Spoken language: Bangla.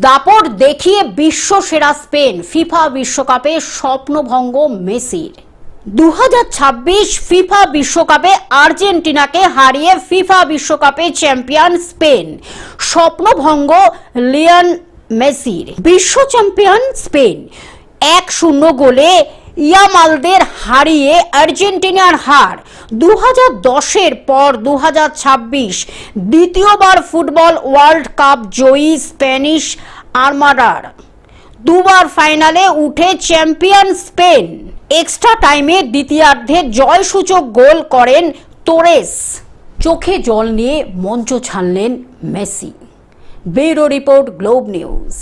দাপট দেখিয়ে বিশ্বসেরা স্পেন, ফিফা বিশ্বকাপে স্বপ্নভঙ্গ মেসির। 2026 ফিফা বিশ্বকাপে আর্জেন্টিনাকে হারিয়ে ফিফা বিশ্বকাপে চ্যাম্পিয়ন স্পেন, স্বপ্নভঙ্গ লিওনেল মেসির। বিশ্ব চ্যাম্পিয়ন স্পেন 1-0 গোলে ইয়ামালদের হারিয়ে আর্জেন্টিনার হার। 2010-এর পর 2026 দ্বিতীয়বার ফুটবল ওয়ার্ল্ড কাপ জয়ী স্প্যানিশ আর্মাডার দুবার ফাইনালে উঠে চ্যাম্পিয়ন স্পেন। এক্সট্রা টাইমে দ্বিতীয়ার্ধে জয়সূচক গোল করেন তোরেস। চোখে জল নিয়ে মঞ্চ ছাড়লেন Messi. Bureau report, globe news.